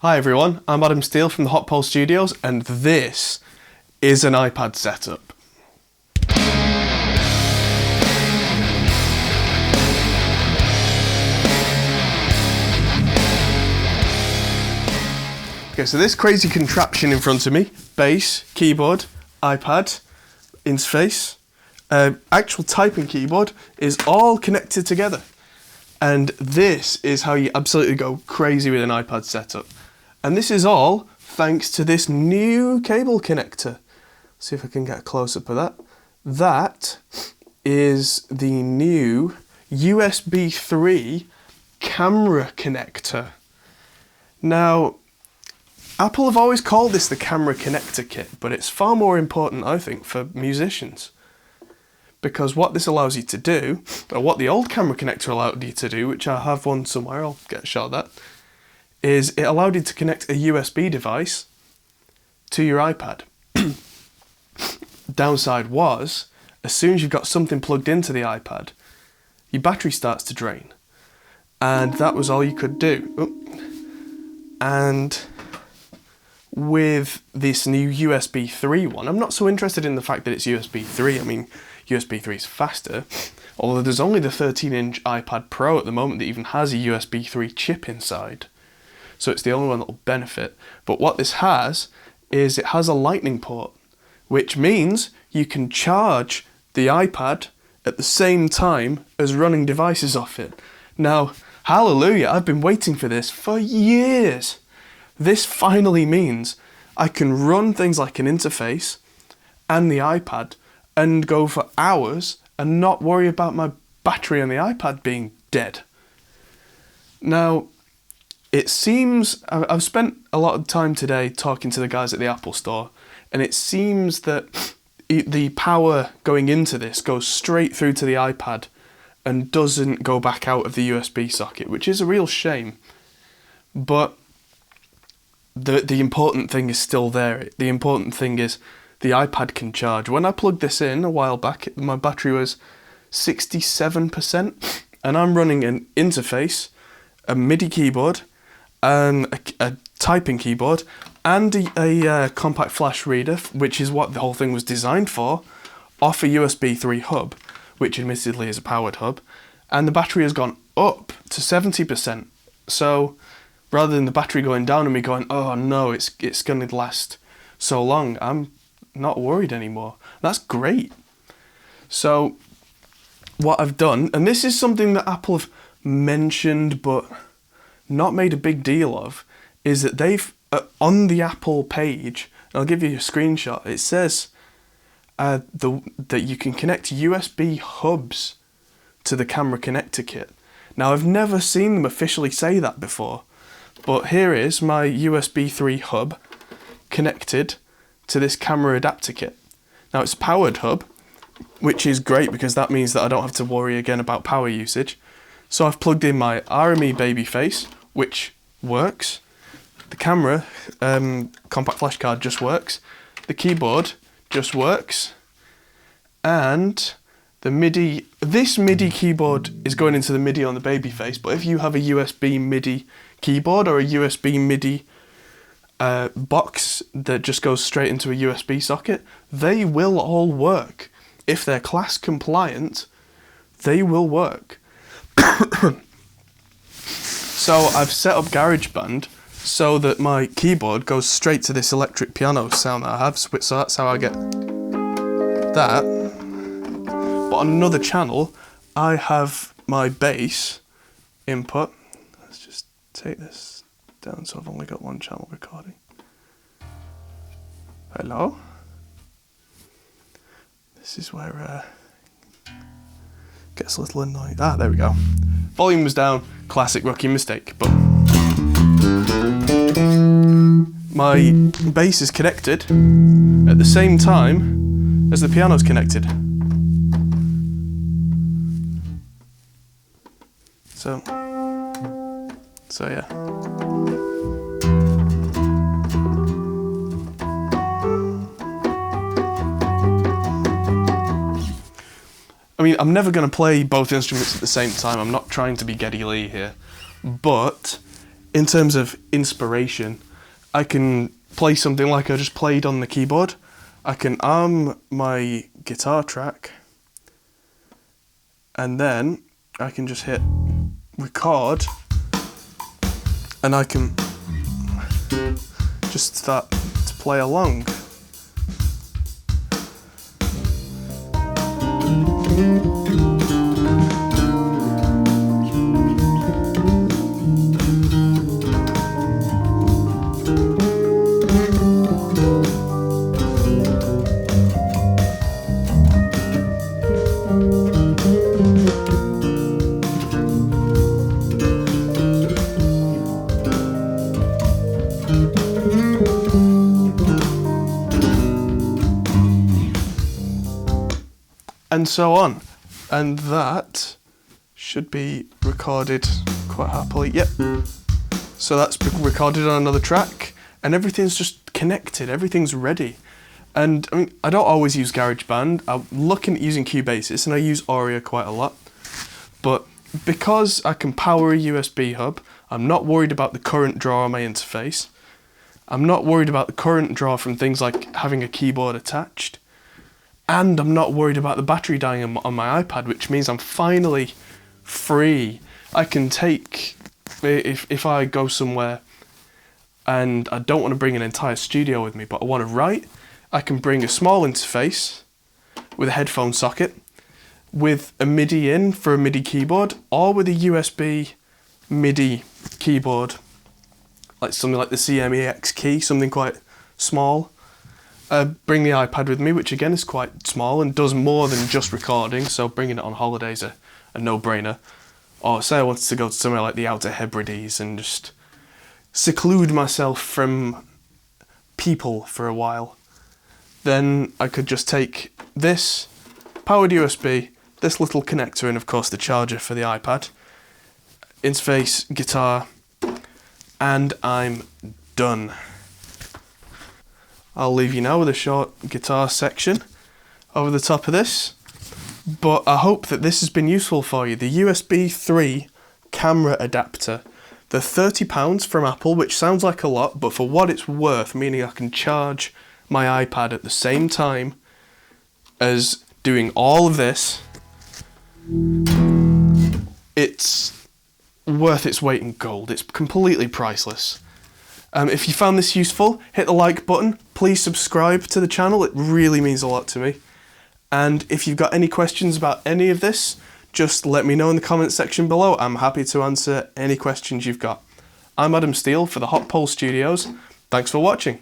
Hi everyone, I'm Adam Steele from the Hot Pole Studios, and this is an iPad setup. Okay, so this crazy contraption in front of me, base, keyboard, iPad, interface, actual typing keyboard, is all connected together. And this is how you absolutely go crazy with an iPad setup. And this is all thanks to this new cable connector. See if I can get a close-up of that. That is the new USB3 camera connector. Now, Apple have always called this the camera connector kit, but it's far more important, I think, for musicians. Because what this allows you to do, or what the old camera connector allowed you to do, which I have one somewhere, I'll get a shot of that, is it allowed you to connect a USB device to your iPad. Downside was, as soon as you've got something plugged into the iPad, your battery starts to drain. And that was all you could do. And with this new USB 3 one, I'm not so interested in the fact that it's USB 3. I mean, USB 3 is faster, although there's only the 13-inch iPad Pro at the moment that even has a USB 3 chip inside. So it's the only one that will benefit. But what this has is it has a Lightning port, which means you can charge the iPad at the same time as running devices off it. Now, hallelujah, I've been waiting for this for years. This finally means I can run things like an interface and the iPad and go for hours and not worry about my battery on the iPad being dead. Now, it seems, I've spent a lot of time today talking to the guys at the Apple store, and it seems that the power going into this goes straight through to the iPad and doesn't go back out of the USB socket, which is a real shame. But the important thing is still there. The important thing is the iPad can charge. When I plugged this in a while back, my battery was 67%, and I'm running an interface, a MIDI keyboard, a typing keyboard, and a compact flash reader, which is what the whole thing was designed for, off a USB3 hub, which admittedly is a powered hub, and the battery has gone up to 70%. So rather than the battery going down and me going, oh no, it's going to last so long, I'm not worried anymore. That's great. So what I've done, and this is something that Apple have mentioned but not made a big deal of, is that they've, on the Apple page, and I'll give you a screenshot, it says that you can connect USB hubs to the camera connector kit. Now, I've never seen them officially say that before, but here is my USB 3 hub connected to this camera adapter kit. Now, it's a powered hub, which is great because that means that I don't have to worry again about power usage. So I've plugged in my RME Babyface, which works. The camera compact flash card just works. The keyboard just works. And the MIDI, this MIDI keyboard is going into the MIDI on the Babyface, but if you have a USB MIDI keyboard or a USB MIDI box that just goes straight into a USB socket, they will all work. If they're class compliant, they will work. So I've set up Garageband so that my keyboard goes straight to this electric piano sound that I have, so that's how I get that. But on another channel, I have my bass input. Let's just take this down so I've only got one channel recording. Hello? This is where it gets a little annoying. Ah, there we go. Volume was down, classic rookie mistake, but my bass is connected at the same time as the piano's connected. So yeah. I mean, I'm never going to play both instruments at the same time. I'm not trying to be Geddy Lee here. But in terms of inspiration, I can play something like I just played on the keyboard. I can arm my guitar track, and then I can just hit record, and I can just start to play along. And so on, and that should be recorded quite happily. Yep. So that's recorded on another track, and everything's just connected. Everything's ready. And I mean, I don't always use Garageband. I'm looking at using Cubasis, and I use Aurea quite a lot. But because I can power a USB hub, I'm not worried about the current draw on my interface. I'm not worried about the current draw from things like having a keyboard attached. And I'm not worried about the battery dying on my iPad, which means I'm finally free. I can take, if I go somewhere and I don't want to bring an entire studio with me, but I want to write, I can bring a small interface with a headphone socket, with a MIDI in for a MIDI keyboard, or with a USB MIDI keyboard, like something like the CMEX key, something quite small. Bring the iPad with me, which again is quite small and does more than just recording, so bringing it on holiday is a no-brainer. Or say I wanted to go to somewhere like the Outer Hebrides and just seclude myself from people for a while. Then I could just take this powered USB, this little connector, and of course the charger for the iPad, interface, guitar, and I'm done. I'll leave you now with a short guitar section over the top of this, but I hope that this has been useful for you. The USB 3 camera adapter, the £30 from Apple, which sounds like a lot, but for what it's worth, meaning I can charge my iPad at the same time as doing all of this, it's worth its weight in gold. It's completely priceless. If you found this useful, hit the like button. Please subscribe to the channel. It really means a lot to me. And if you've got any questions about any of this, just let me know in the comments section below. I'm happy to answer any questions you've got. I'm Adam Steele for the Hot Pole Studios. Thanks for watching.